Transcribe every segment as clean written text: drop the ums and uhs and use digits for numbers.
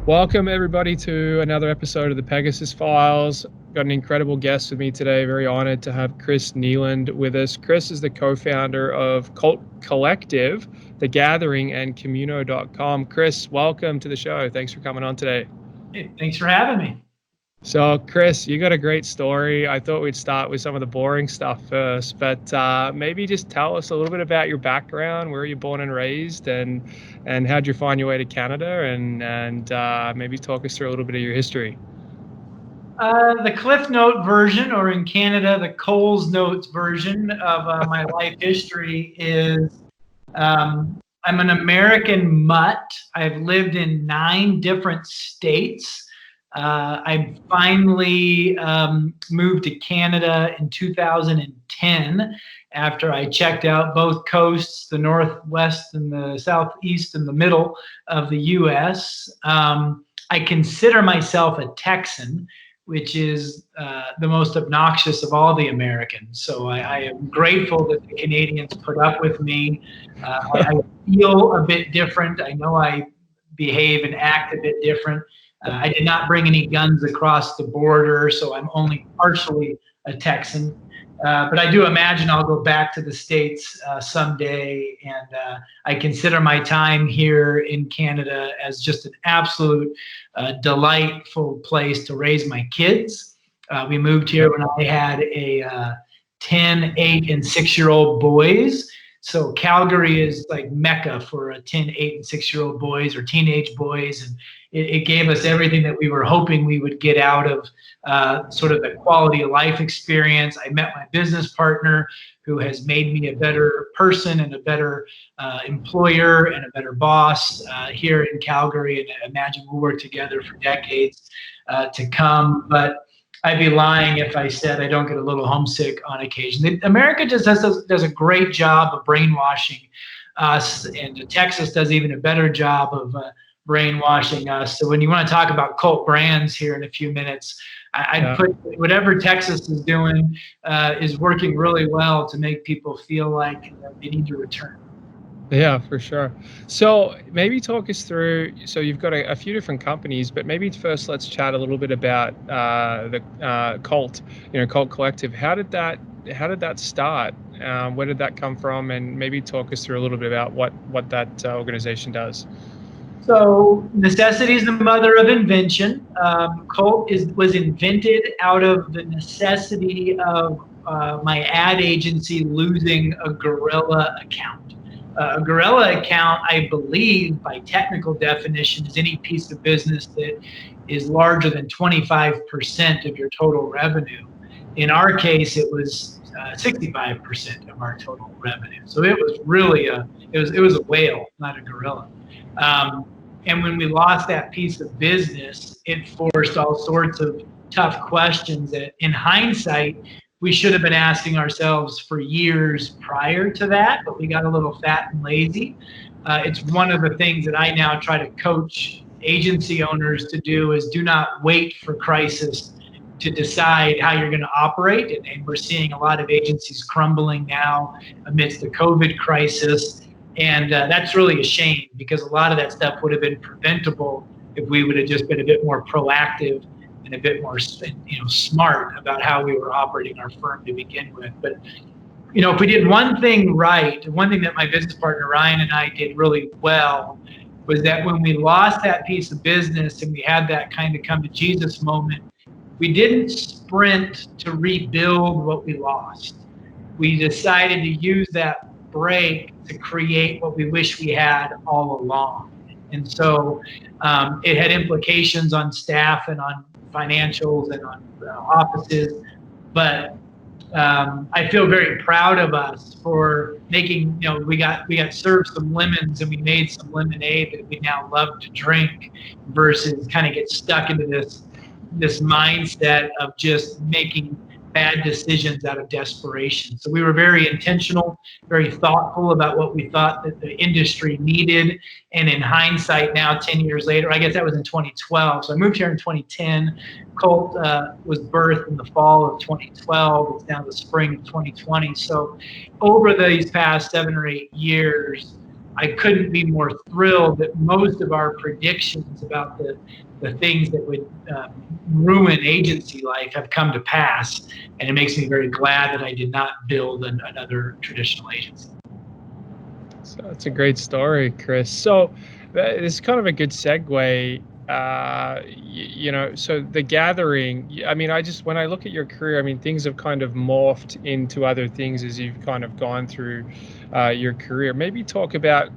Welcome everybody to another episode of the Pegasus Files. Got an incredible guest with me today. Very honored to have Chris Nealand with us. Chris is the co-founder of Acart Collective, The Gathering, and Communo.com. Chris, welcome to the show. Thanks for coming on today. Hey, thanks for having me. So, Chris, you got a great story. I thought we'd start with some of the boring stuff first, but maybe just tell us a little bit about your background. Where were you born and raised, and how'd you find your way to Canada, and maybe talk us through a little bit of your history. The Cliff Note version, or in Canada, the Coles Notes version of my life history is I'm an American mutt. I've lived in 9 different states. I finally moved to Canada in 2010 after I checked out both coasts, the Northwest and the Southeast and the middle of the U.S. I consider myself a Texan, which is the most obnoxious of all the Americans. So I am grateful that the Canadians put up with me. I feel a bit different. I know I behave and act a bit different. I did not bring any guns across the border, so I'm only partially a Texan. But I do imagine I'll go back to the States someday, and I consider my time here in Canada as just an absolute delightful place to raise my kids. We moved here when I had a 10, 8, and 6-year-old boys. So Calgary is like Mecca for a 10, 8, and 6-year-old boys or teenage boys. And it gave us everything that we were hoping we would get out of sort of the quality of life experience. I met my business partner who has made me a better person and a better employer and a better boss here in Calgary. And I imagine we'll work together for decades to come. But I'd be lying if I said I don't get a little homesick on occasion. America just does a great job of brainwashing us, and Texas does even a better job of brainwashing us. So when you want to talk about cult brands here in a few minutes, I'd put whatever Texas is doing is working really well to make people feel like they need to return. Yeah, for sure. So maybe talk us through, so you've got a few different companies, but maybe first let's chat a little bit about the Acart Collective. How did that start? Where did that come from? And maybe talk us through a little bit about what that organization does. So necessity is the mother of invention. Cult was invented out of the necessity of my ad agency losing a guerrilla account. A guerrilla account, I believe, by technical definition, is any piece of business that is larger than 25% of your total revenue. In our case, it was 65% of our total revenue. So it was really it was a whale, not a gorilla. And when we lost that piece of business, it forced all sorts of tough questions that, in hindsight, we should have been asking ourselves for years prior to that, but we got a little fat and lazy. It's one of the things that I now try to coach agency owners to do is do not wait for crisis to decide how you're going to operate. And we're seeing a lot of agencies crumbling now amidst the COVID crisis. And that's really a shame, because a lot of that stuff would have been preventable if we would have just been a bit more proactive and a bit more, smart about how we were operating our firm to begin with. But, if we did one thing right, one thing that my business partner Ryan and I did really well was that when we lost that piece of business and we had that kind of come to Jesus moment, we didn't sprint to rebuild what we lost. We decided to use that break to create what we wish we had all along. And so it had implications on staff and on financials and on offices, but I feel very proud of us for making, we got served some lemons and we made some lemonade that we now love to drink, versus kind of get stuck into this mindset of just making bad decisions out of desperation. So we were very intentional, very thoughtful about what we thought that the industry needed. And in hindsight now, 10 years later, I guess that was in 2012. So I moved here in 2010. Cult was birthed in the fall of 2012. It's now the spring of 2020. So over these past 7 or 8 years, I couldn't be more thrilled that most of our predictions about the things that would ruin agency life have come to pass. And it makes me very glad that I did not build another traditional agency. So that's a great story, Chris. So this is kind of a good segue. So the gathering, I mean, when I look at your career, I mean, things have kind of morphed into other things as you've kind of gone through your career. Maybe talk about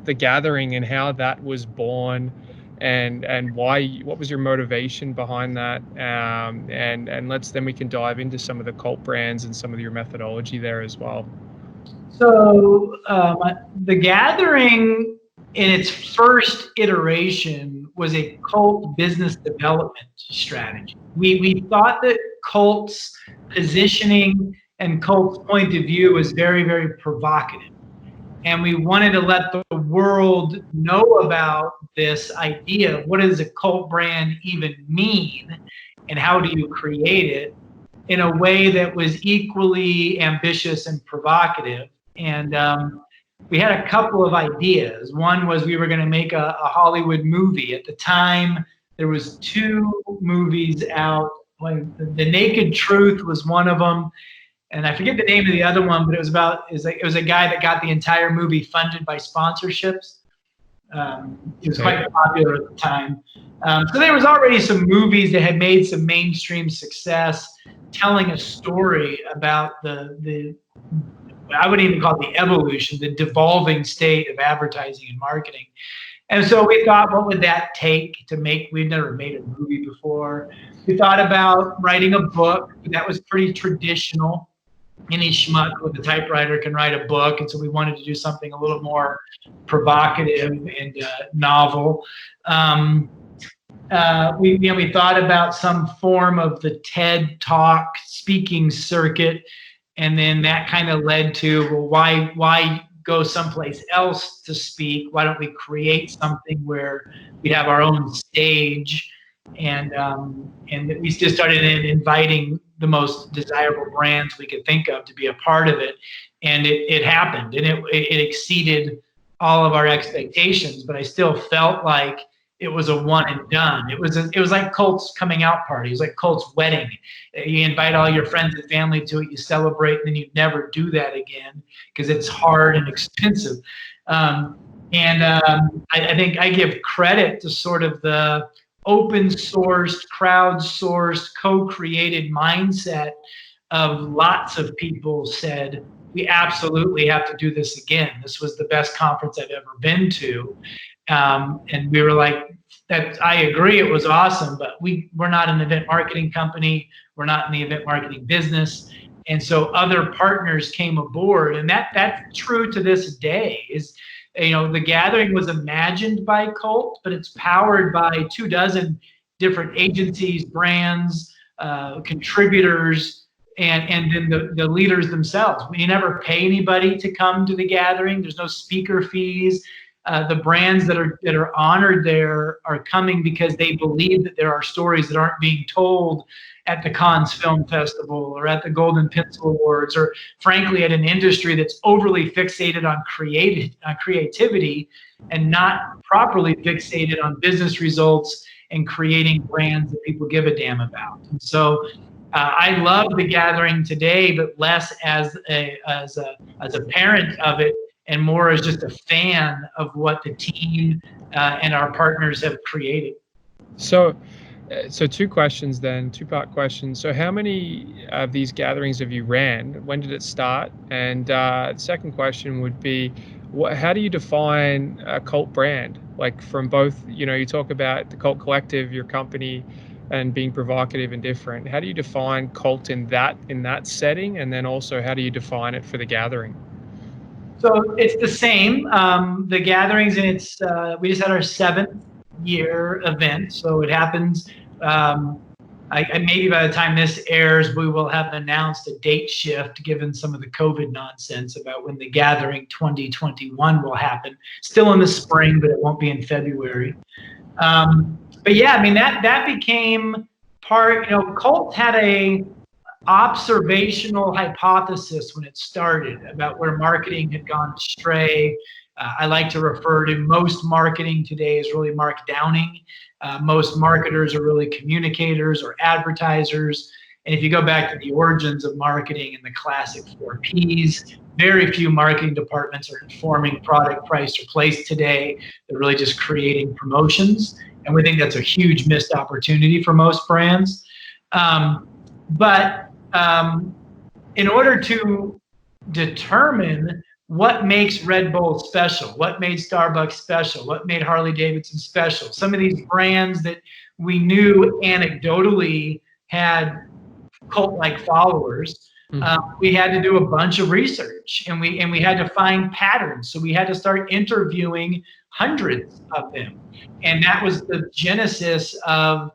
the gathering and how that was born, and why, what was your motivation behind that? And then we can dive into some of the cult brands and some of your methodology there as well. So the gathering in its first iteration was a cult business development strategy. We thought that cult's positioning and cult's point of view was very, very provocative. And we wanted to let the world know about this idea of what does a cult brand even mean and how do you create it in a way that was equally ambitious and provocative. And we had a couple of ideas. One was we were going to make a Hollywood movie. At the time, there was 2 movies out. Like The Naked Truth was one of them, and I forget the name of the other one, but it was a guy that got the entire movie funded by sponsorships. It was quite popular at the time. So there was already some movies that had made some mainstream success, telling a story about the I wouldn't even call it the evolution, the devolving state of advertising and marketing. And so we thought, what would that take to make? We'd never made a movie before. We thought about writing a book, but that was pretty traditional. Any schmuck with a typewriter can write a book, and so we wanted to do something a little more provocative and novel. We thought about some form of the TED Talk speaking circuit, and then that kind of led to, well, why go someplace else to speak? Why don't we create something where we have our own stage? And we just started inviting the most desirable brands we could think of to be a part of it, and it happened, and it exceeded all of our expectations. But I still felt like it was a one and done. It was like Colt's coming out party. It was like Colt's wedding. You invite all your friends and family to it, you celebrate, and then you never do that again because it's hard and expensive. I think I give credit to sort of the open sourced, crowdsourced, co-created mindset of lots of people said, we absolutely have to do this again. This was the best conference I've ever been to. And we were like, I agree, it was awesome, but we're not an event marketing company. We're not in the event marketing business. And so other partners came aboard, and that's true to this day. Is, the gathering was imagined by Colt, but it's powered by 24 different agencies, brands, contributors, and then the leaders themselves. We never pay anybody to come to the gathering. There's no speaker fees. The brands that are honored there are coming because they believe that there are stories that aren't being told at the Cannes Film Festival or at the Golden Pencil Awards, or frankly at an industry that's overly fixated on creativity and not properly fixated on business results and creating brands that people give a damn about. And so I love the gathering today, but less as a parent of it, and more as just a fan of what the team and our partners have created. So 2 questions then, 2-part question. So how many of these gatherings have you ran? When did it start? And the second question would be, how do you define a cult brand? Like, from both, you talk about the Cult Collective, your company, and being provocative and different. How do you define cult in that setting? And then also, how do you define it for the gathering? So it's the same. The gatherings, and we just had our 7th year event. So it happens. Maybe by the time this airs, we will have announced a date shift, given some of the COVID nonsense about when the gathering 2021 will happen. Still in the spring, but it won't be in February. But yeah, I mean, that became part. Cult had a observational hypothesis when it started about where marketing had gone astray I like to refer to most marketing today as really markdowning. Most marketers are really communicators or advertisers. And if you go back to the origins of marketing and the classic 4Ps, very few marketing departments are informing product, price, or place today. They're really just creating promotions. And we think that's a huge missed opportunity for most brands. But in order to determine what makes Red Bull special, what made Starbucks special, what made Harley Davidson special, some of these brands that we knew anecdotally had cult-like followers, we had to do a bunch of research, and we had to find patterns. So we had to start interviewing hundreds of them, and that was the genesis of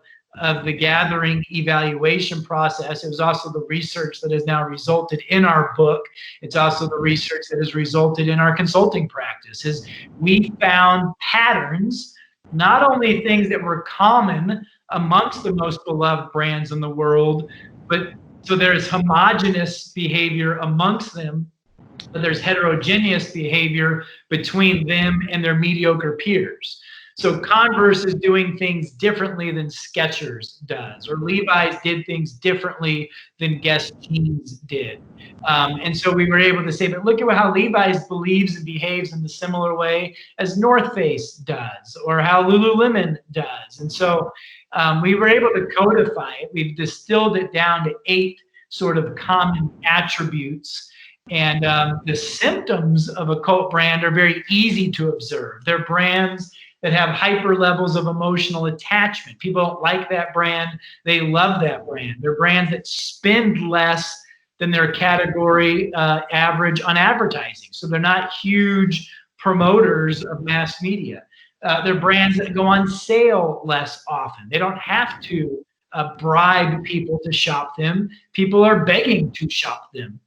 the gathering evaluation process. It was also the research that has now resulted in our book. It's also the research that has resulted in our consulting practice. Is we found patterns, not only things that were common amongst the most beloved brands in the world, but so there's homogeneous behavior amongst them, but there's heterogeneous behavior between them and their mediocre peers. So Converse is doing things differently than Skechers does, or Levi's did things differently than Guess Jeans did. And so we were able to say, but look at how Levi's believes and behaves in the similar way as North Face does, or how Lululemon does. And so we were able to codify it. We've distilled it down to 8 sort of common attributes. And the symptoms of a cult brand are very easy to observe. They're brands that have hyper levels of emotional attachment. People don't like that brand. They love that brand. They're brands that spend less than their category average on advertising. So they're not huge promoters of mass media. They're brands that go on sale less often. They don't have to bribe people to shop them. People are begging to shop them.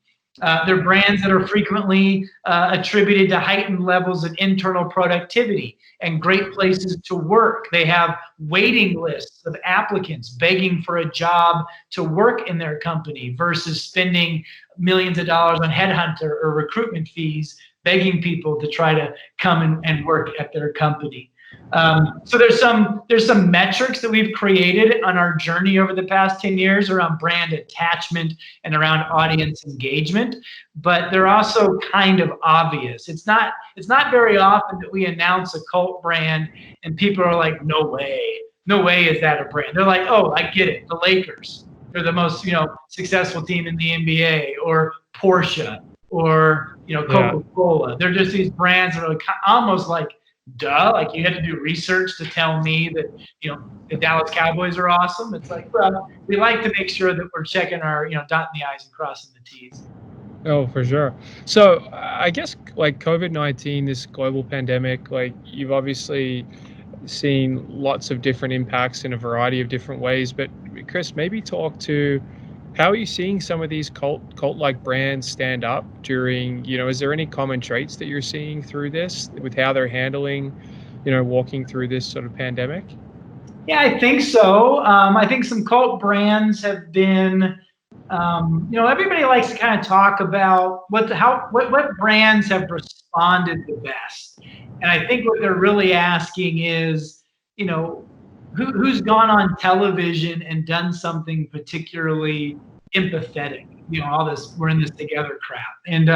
They're brands that are frequently attributed to heightened levels of internal productivity and great places to work. They have waiting lists of applicants begging for a job to work in their company versus spending millions of dollars on headhunter or recruitment fees begging people to try to come and work at their company. So there's some metrics that we've created on our journey over the past 10 years around brand attachment and around audience engagement, but they're also kind of obvious. It's not very often that we announce a cult brand and people are like, no way is that a brand. They're like, oh, I get it, the Lakers. They're the most successful team in the NBA, or Porsche, or Coca-Cola. They're just these brands that are almost like, duh, like you had to do research to tell me that the Dallas Cowboys are awesome. It's like, well, we like to make sure that we're checking our dotting the I's and crossing the T's. Oh, for sure. So I guess like COVID-19, this global pandemic, like you've obviously seen lots of different impacts in a variety of different ways. But Chris, maybe talk to how are you seeing some of these cult-like brands stand up during, is there any common traits that you're seeing through this with how they're handling, walking through this sort of pandemic? Yeah, I think so. I think some cult brands have been, everybody likes to kind of talk about what brands have responded the best. And I think what they're really asking is, who's gone on television and done something particularly empathetic, all this we're in this together crap. And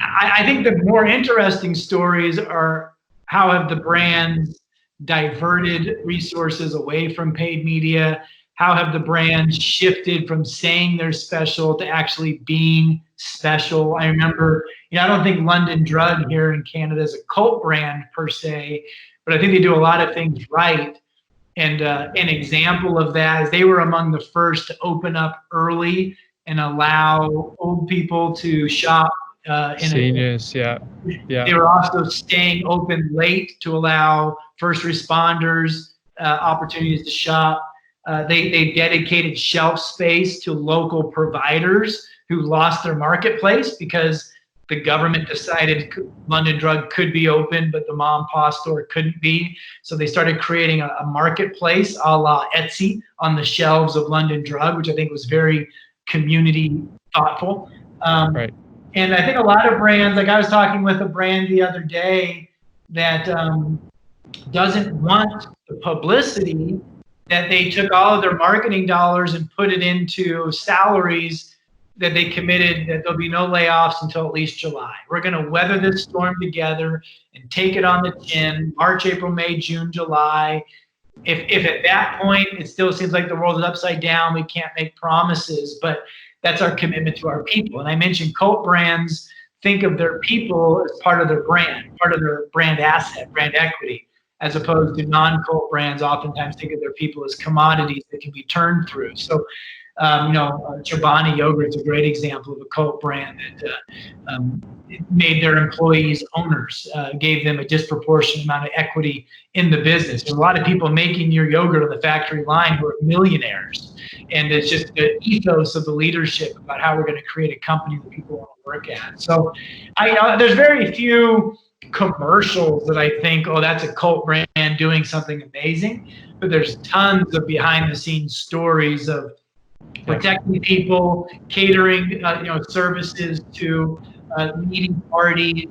I think the more interesting stories are how have the brands diverted resources away from paid media? How have the brands shifted from saying they're special to actually being special? I remember, I don't think London Drug here in Canada is a cult brand per se, but I think they do a lot of things right. And an example of that is they were among the first to open up early and allow old people to shop. Seniors, yeah. They were also staying open late to allow first responders opportunities to shop. They dedicated shelf space to local providers who lost their marketplace because the government decided London Drug could be open, but the mom and pop store couldn't be. So they started creating a marketplace a la Etsy on the shelves of London Drug, which I think was very community thoughtful. Right. And I think a lot of brands, like I was talking with a brand the other day that doesn't want the publicity, that they took all of their marketing dollars and put it into salaries, that they committed that there'll be no layoffs until at least July. We're going to weather this storm together and take it on the chin, March, April, May, June, July. If at that point it still seems like the world is upside down, we can't make promises, but that's our commitment to our people. And I mentioned cult brands think of their people as part of their brand, part of their brand asset, brand equity, as opposed to non-cult brands oftentimes think of their people as commodities that can be turned through. So, Chobani yogurt is a great example of a cult brand that made their employees owners, gave them a disproportionate amount of equity in the business. There's a lot of people making your yogurt on the factory line who are millionaires. And it's just the ethos of the leadership about how we're going to create a company that people want to work at. So there's very few commercials that I think, oh, that's a cult brand doing something amazing. But there's tons of behind the scenes stories of protecting people, catering, services to meeting parties,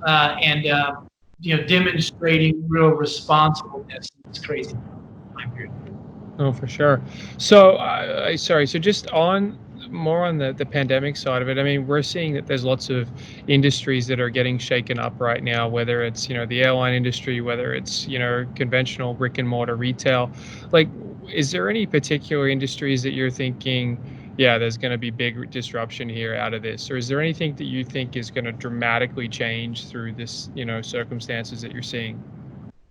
and demonstrating real responsibleness in this crazy time period. Oh, for sure. So, sorry. So, just on more on the pandemic side of it, I mean, we're seeing that there's lots of industries that are getting shaken up right now, whether it's, the airline industry, whether it's, conventional brick and mortar retail. Like, is there any particular industries that you're thinking, yeah, there's going to be big disruption here out of this? Or is there anything that you think is going to dramatically change through this, circumstances that you're seeing?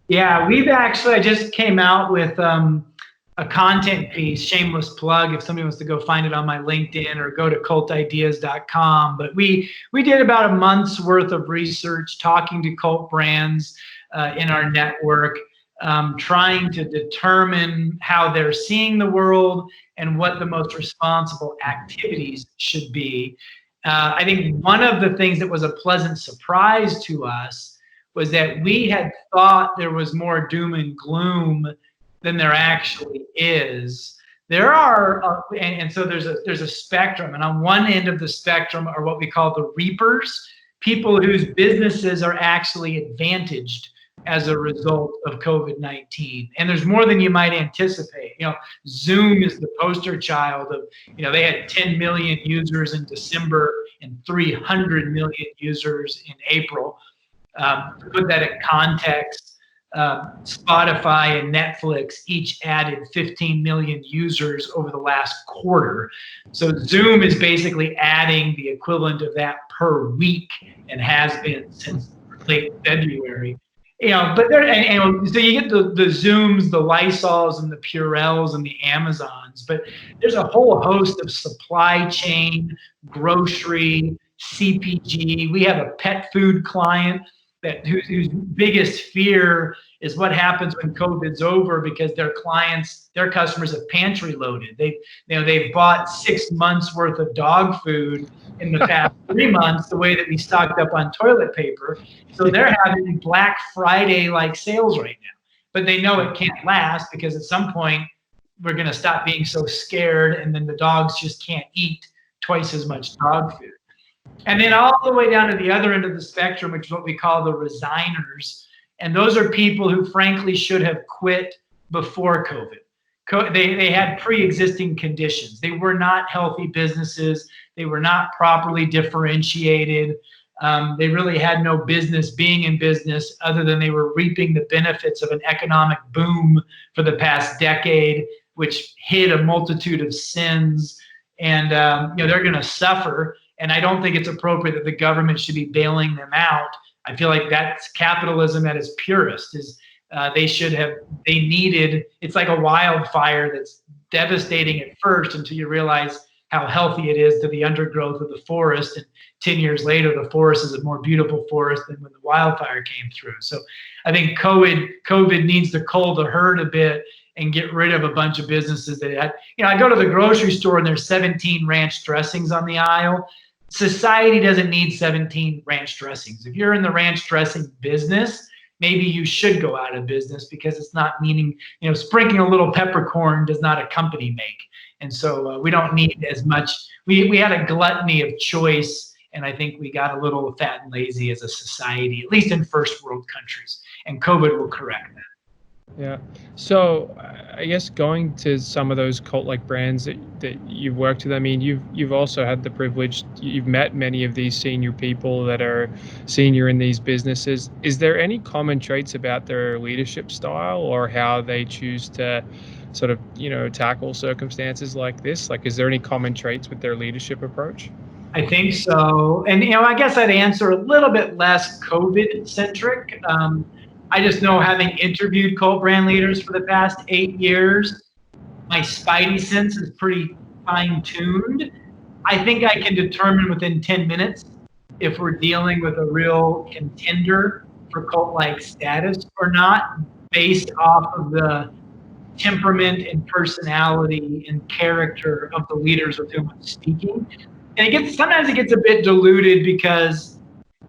Yeah, I just came out with a content piece, shameless plug if somebody wants to go find it on my LinkedIn or go to cultideas.com. But we did about a month's worth of research talking to cult brands in our network, trying to determine how they're seeing the world and what the most responsible activities should be. I think one of the things that was a pleasant surprise to us was that we had thought there was more doom and gloom than there actually is. There are, and so there's a spectrum, and on one end of the spectrum are what we call the reapers, people whose businesses are actually advantaged as a result of COVID-19. And there's more than you might anticipate. Zoom is the poster child of, they had 10 million users in December and 300 million users in April. To put that in context, Spotify and Netflix each added 15 million users over the last quarter. So Zoom is basically adding the equivalent of that per week and has been since late February. But there, and so you get the Zooms, the Lysols, and the Purells, and the Amazons. But there's a whole host of supply chain, grocery, CPG. We have a pet food client whose biggest fear is what happens when COVID's over, because their customers have pantry loaded. They've bought 6 months worth of dog food in the past 3 months, the way that we stocked up on toilet paper. So they're having Black Friday like sales right now, but they know it can't last because at some point we're going to stop being so scared, and then the dogs just can't eat twice as much dog food. And then all the way down to the other end of the spectrum, which is what we call the resigners. And those are people who frankly should have quit before COVID. They had pre-existing conditions. They were not healthy businesses. They were not properly differentiated. They really had no business being in business other than they were reaping the benefits of an economic boom for the past decade, which hid a multitude of sins. And they're going to suffer. And I don't think it's appropriate that the government should be bailing them out. I feel like that's capitalism at its purest. It's like a wildfire that's devastating at first until you realize how healthy it is to the undergrowth of the forest. And 10 years later, the forest is a more beautiful forest than when the wildfire came through. So I think COVID needs to cull the herd a bit and get rid of a bunch of businesses that had, I go to the grocery store and there's 17 ranch dressings on the aisle. Society doesn't need 17 ranch dressings. If you're in the ranch dressing business, maybe you should go out of business because it's not meaning, sprinkling a little peppercorn does not a company make. And so we don't need as much. We had a gluttony of choice And I think we got a little fat and lazy as a society, at least in first world countries. And COVID will correct that. Yeah. So I guess going to some of those cult-like brands that you've worked with, I mean, you've also had the privilege, you've met many of these senior people that are senior in these businesses. Is there any common traits about their leadership style or how they choose to sort of, tackle circumstances like this? Like, is there any common traits with their leadership approach? I think so. And, I guess I'd answer a little bit less COVID centric. I just know, having interviewed cult brand leaders for the past 8 years, my spidey sense is pretty fine tuned. I think I can determine within 10 minutes if we're dealing with a real contender for cult like status or not, based off of the temperament and personality and character of the leaders with whom I'm speaking. And sometimes it gets a bit diluted because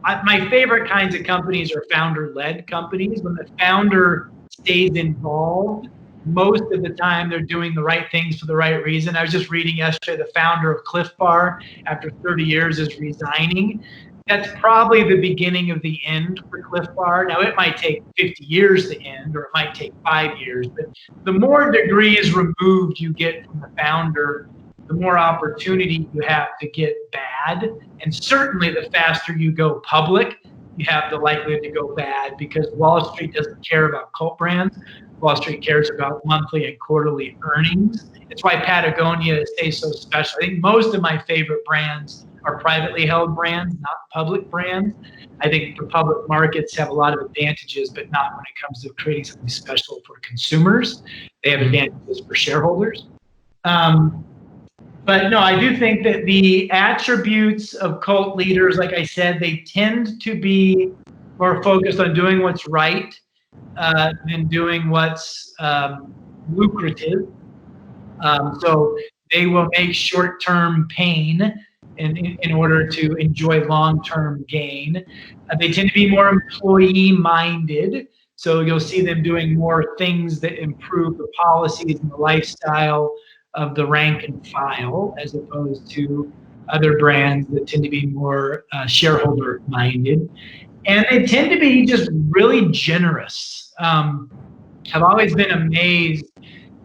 my favorite kinds of companies are founder-led companies. When the founder stays involved, most of the time they're doing the right things for the right reason. I was just reading yesterday, the founder of Cliff Bar, after 30 years, is resigning. That's probably the beginning of the end for Cliff Bar. Now, it might take 50 years to end, or it might take 5 years, but the more degrees removed you get from the founder, the more opportunity you have to get bad. And certainly the faster you go public, you have the likelihood to go bad, because Wall Street doesn't care about cult brands. Wall Street cares about monthly and quarterly earnings. It's why Patagonia stays so special. I think most of my favorite brands are privately held brands, not public brands. I think the public markets have a lot of advantages, but not when it comes to creating something special for consumers. They have advantages for shareholders. But no, I do think that the attributes of cult leaders, like I said, they tend to be more focused on doing what's right than doing what's lucrative. So they will make short-term pain in order to enjoy long-term gain. They tend to be more employee-minded. So you'll see them doing more things that improve the policies and the lifestyle of the rank and file, as opposed to other brands that tend to be more shareholder minded. And they tend to be just really generous. I've always been amazed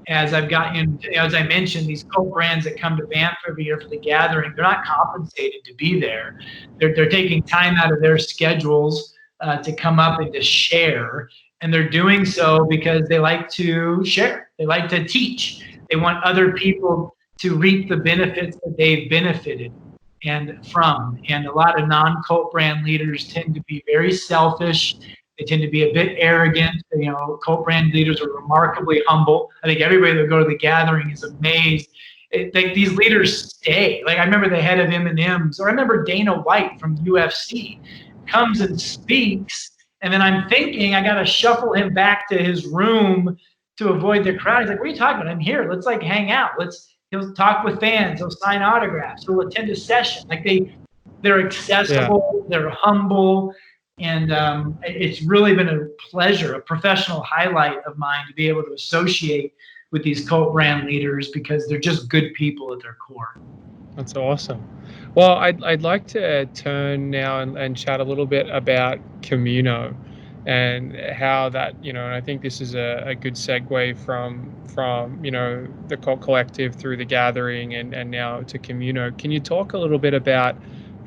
as I've gotten, as I mentioned, these cult brands that come to Banff every year for the gathering, they're not compensated to be there. They're taking time out of their schedules to come up and to share. And they're doing so because they like to share. They like to teach. They want other people to reap the benefits that they've benefited from. And a lot of non-cult brand leaders tend to be very selfish. They tend to be a bit arrogant. Cult brand leaders are remarkably humble. I think everybody that go to the gathering is amazed. These leaders stay. Like, I remember the head of M&M's, or I remember Dana White from UFC comes and speaks, and then I'm thinking I got to shuffle him back to his room to avoid the crowd. He's like, "What are you talking about? I'm here. Let's hang out. He'll talk with fans. He'll sign autographs. He'll attend a session." Like, they're accessible. Yeah. They're humble. And it's really been a pleasure, a professional highlight of mine, to be able to associate with these cult brand leaders, because they're just good people at their core. That's awesome. Well, I'd like to turn now and chat a little bit about Communo and how that, and I think this is a good segue from the Cult Collective through the gathering and now to Communo. Can you talk a little bit about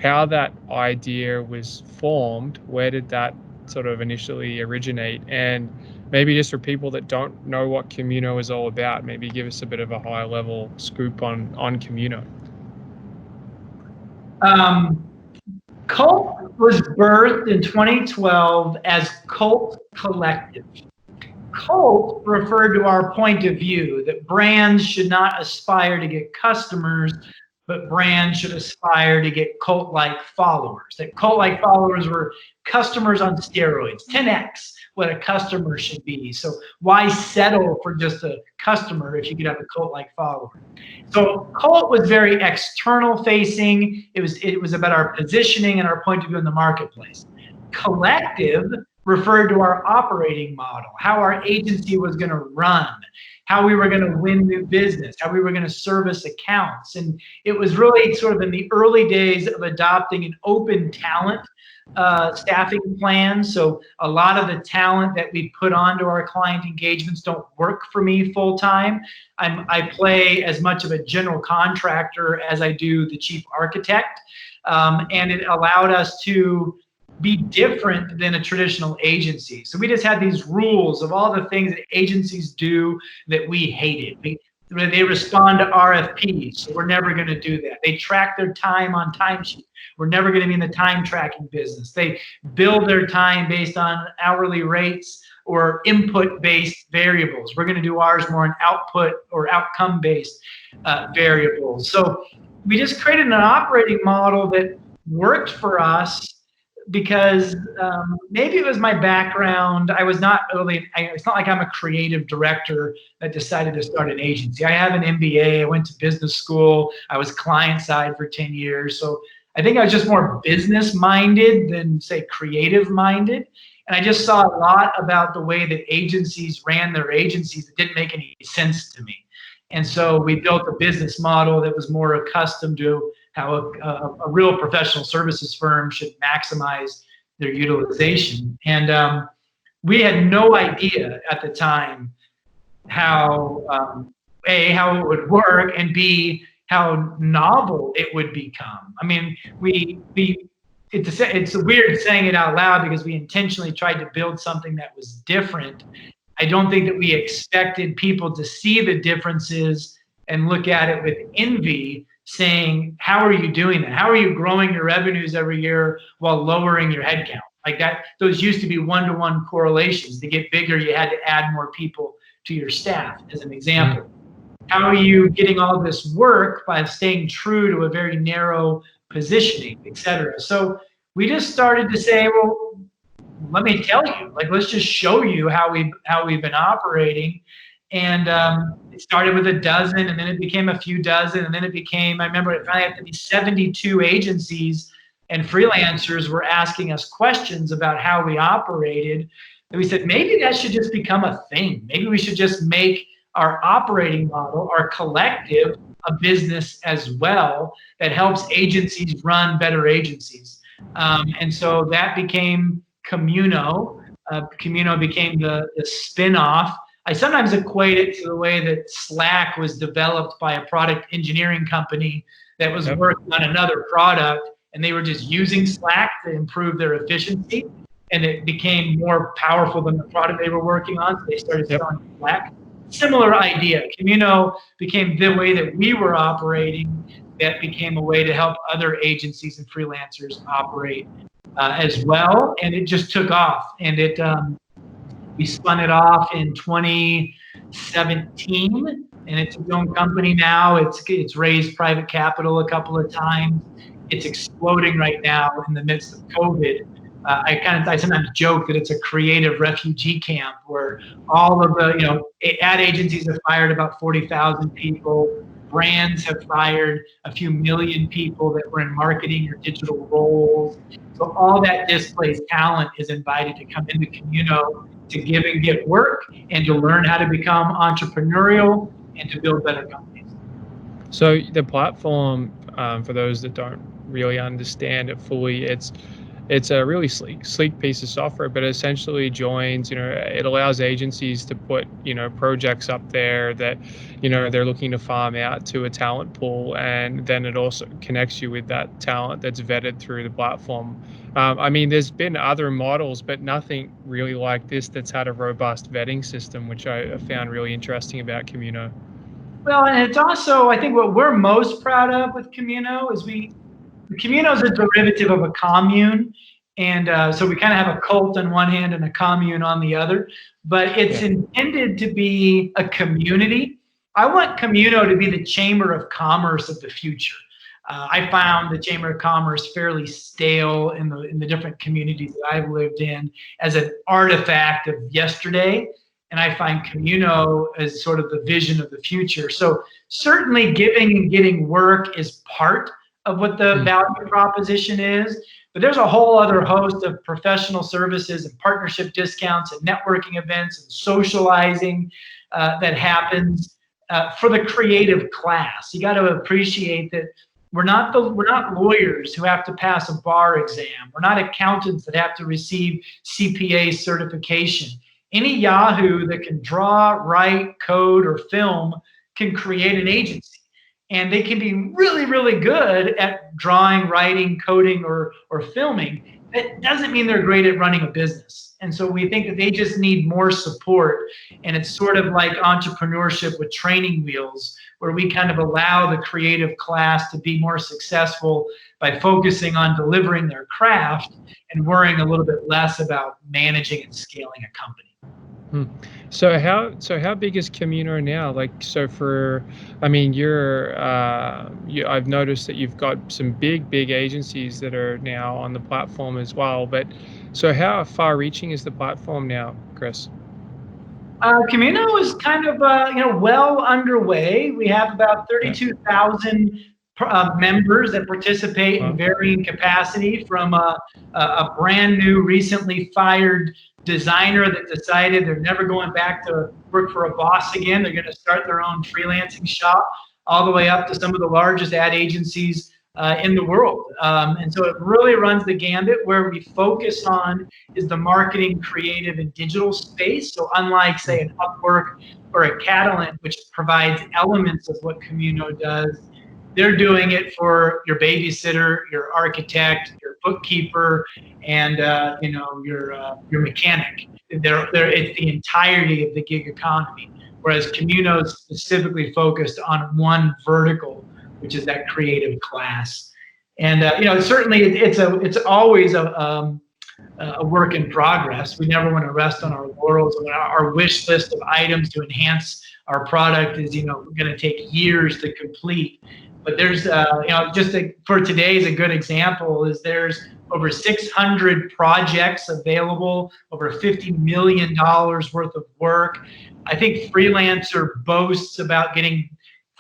how that idea was formed? Where did that sort of initially originate? And maybe just for people that don't know what Communo is all about, maybe give us a bit of a high level scoop on Communo. Cult was birthed in 2012 as Cult Collective. Cult referred to our point of view that brands should not aspire to get customers, but brands should aspire to get cult-like followers. That cult-like followers were customers on steroids, 10x what a customer should be. So why settle for just a customer if you could have a cult-like follower? So cult was very external facing. It was about our positioning and our point of view in the marketplace. Collective referred to our operating model, how our agency was going to run, how we were going to win new business, how we were going to service accounts. And it was really sort of in the early days of adopting an open talent staffing plan. So a lot of the talent that we put onto our client engagements don't work for me full time. I play as much of a general contractor as I do the chief architect. And it allowed us to be different than a traditional agency. So we just had these rules of all the things that agencies do that we hated. They respond to RFPs, so we're never going to do that. They track their time on timesheets. We're never going to be in the time tracking business. They bill their time based on hourly rates or input-based variables. We're going to do ours more on output or outcome-based variables. So we just created an operating model that worked for us because maybe it was my background. I was not really, it's not like I'm a creative director that decided to start an agency. I have an MBA, I went to business school, I was client side for 10 years. So I think I was just more business minded than say creative minded. And I just saw a lot about the way that agencies ran their agencies that didn't make any sense to me. And so we built a business model that was more accustomed to how a real professional services firm should maximize their utilization. And we had no idea at the time how, A, how it would work, and B, how novel it would become. I mean, it's weird saying it out loud because we intentionally tried to build something that was different. I don't think that we expected people to see the differences and look at it with envy, saying, how are you doing that? How are you growing your revenues every year while lowering your headcount? Like that, those used to be one-to-one correlations. To get bigger, you had to add more people to your staff, as an example. How are you getting all this work by staying true to a very narrow positioning, et cetera? So we just started to say, well, let me tell you, like, let's just show you how we've been operating. And it started with a dozen, and then it became a few dozen, and then it became, I remember it finally had to be 72 agencies and freelancers were asking us questions about how we operated. And we said, maybe that should just become a thing. Maybe we should just make our operating model, our collective, a business as well that helps agencies run better agencies. And so that became Communo. Communo became the spin-off. I sometimes equate it to the way that Slack was developed by a product engineering company that was working on another product, and they were just using Slack to improve their efficiency, and it became more powerful than the product they were working on, so they started selling Slack. Similar idea. Communo became the way that we were operating. That became a way to help other agencies and freelancers operate as well, and it just took off. And we spun it off in 2017, and it's its own company now. It's raised private capital a couple of times. It's exploding right now in the midst of COVID. I sometimes joke that it's a creative refugee camp where all of the ad agencies have fired about 40,000 people. Brands have fired a few million people that were in marketing or digital roles. So all that displaced talent is invited to come into Communo to give and get work and to learn how to become entrepreneurial and to build better companies. So the platform, for those that don't really understand it fully, it's a really sleek piece of software, but it essentially joins, it allows agencies to put, projects up there that, they're looking to farm out to a talent pool. And then it also connects you with that talent that's vetted through the platform. I mean, there's been other models, but nothing really like this that's had a robust vetting system, which I found really interesting about Communo. Well, and it's also, I think what we're most proud of with Communo is Communo is a derivative of a commune. And so we kind of have a cult on one hand and a commune on the other, but it's intended to be a community. I want Communo to be the chamber of commerce of the future. I found the Chamber of Commerce fairly stale in the different communities that I've lived in as an artifact of yesterday. And I find Communo as sort of the vision of the future. So certainly giving and getting work is part of what the value proposition is. But there's a whole other host of professional services and partnership discounts and networking events and socializing that happens for the creative class. You got to appreciate that we're not lawyers who have to pass a bar exam. We're not accountants that have to receive CPA certification. Any Yahoo that can draw, write, code, or film can create an agency. And they can be really, really good at drawing, writing, coding, or filming. That doesn't mean they're great at running a business. And so we think that they just need more support. And it's sort of like entrepreneurship with training wheels, where we kind of allow the creative class to be more successful by focusing on delivering their craft and worrying a little bit less about managing and scaling a company. So how big is Communo now? Like, so for, I mean, I've noticed that you've got some big agencies that are now on the platform as well. But so how far reaching is the platform now, Chris? Communo is kind of well underway. We have about 32,000 members that participate in varying capacity, from a brand new, recently fired designer that decided they're never going back to work for a boss again. They're going to start their own freelancing shop, all the way up to some of the largest ad agencies in the world. And so it really runs the gambit. Where we focus on is the marketing, creative, and digital space. So unlike, say, an Upwork or a Catalent, which provides elements of what Communo does, they're doing it for your babysitter, your architect, your bookkeeper, and your mechanic. It's the entirety of the gig economy. Whereas Communo is specifically focused on one vertical, which is that creative class. And certainly it's always a work in progress. We never want to rest on our laurels. Our wish list of items to enhance our product is going to take years to complete. But there's for today's a good example is there's over 600 projects available, over $50 million worth of work. I think Freelancer boasts about getting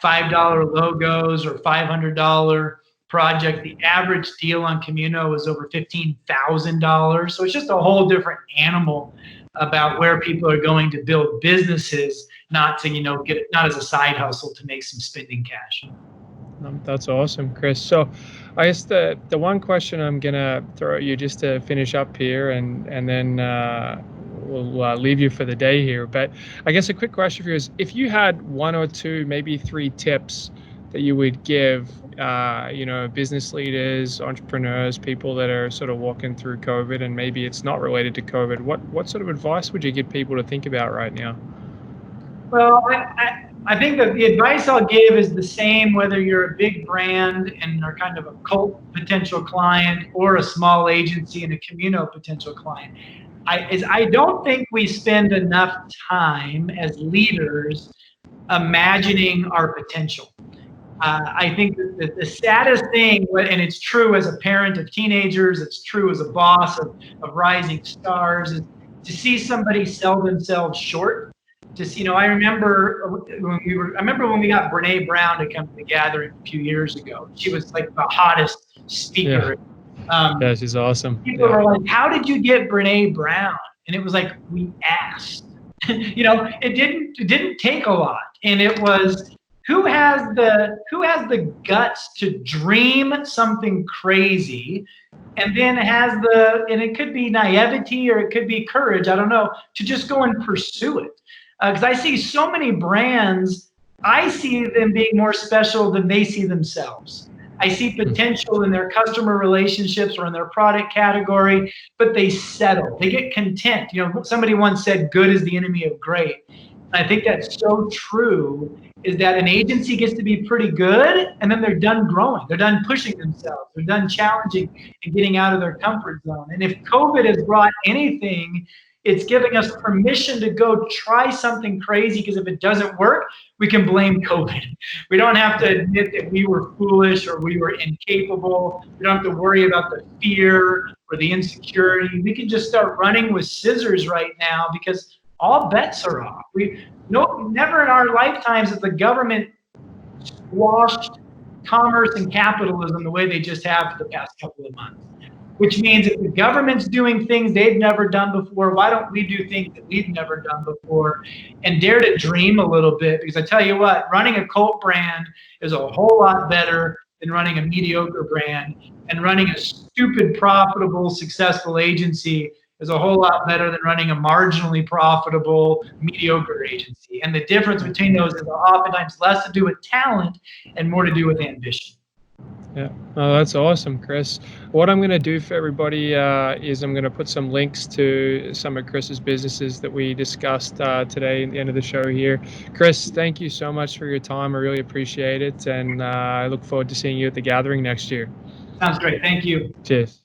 $5 logos or $500 project. The average deal on Communo is over $15,000. So it's just a whole different animal about where people are going to build businesses, not to not as a side hustle to make some spending cash. That's awesome, Chris. So I guess the one question I'm gonna throw at you just to finish up here, and then we'll leave you for the day here. But I guess a quick question for you is, if you had one or two, maybe three tips that you would give, business leaders, entrepreneurs, people that are sort of walking through COVID, and maybe it's not related to COVID, what sort of advice would you give people to think about right now? Well, I think that the advice I'll give is the same whether you're a big brand and are kind of a cult potential client, or a small agency and a Communo potential client. I don't think we spend enough time as leaders imagining our potential. I think that the saddest thing, and it's true as a parent of teenagers, it's true as a boss of rising stars, is to see somebody sell themselves short. I remember when we got Brene Brown to come to the gathering a few years ago. She was like the hottest speaker. Yeah, she's awesome. People were like, "How did you get Brene Brown?" And it was like, we asked. It didn't take a lot, and it was, who has the guts to dream something crazy, and then and it could be naivety or it could be courage, I don't know, to just go and pursue it. Because I see so many brands, I see them being more special than they see themselves. I see potential in their customer relationships or in their product category, but they settle. They get content. Somebody once said, "Good is the enemy of great." I think that's so true, is that an agency gets to be pretty good, and then they're done growing. They're done pushing themselves. They're done challenging and getting out of their comfort zone. And if COVID has brought anything, it's giving us permission to go try something crazy, because if it doesn't work, we can blame COVID. We don't have to admit that we were foolish or we were incapable. We don't have to worry about the fear or the insecurity. We can just start running with scissors right now, because all bets are off. Never in our lifetimes has the government squashed commerce and capitalism the way they just have for the past couple of months. Which means if the government's doing things they've never done before, why don't we do things that we've never done before and dare to dream a little bit? Because I tell you what, running a cult brand is a whole lot better than running a mediocre brand, and running a stupid, profitable, successful agency is a whole lot better than running a marginally profitable, mediocre agency. And the difference between those is oftentimes less to do with talent and more to do with ambition. Yeah, oh, that's awesome, Chris. What I'm going to do for everybody is I'm going to put some links to some of Chris's businesses that we discussed today at the end of the show here. Chris, thank you so much for your time. I really appreciate it, and I look forward to seeing you at the gathering next year. Sounds great. Thank you. Cheers.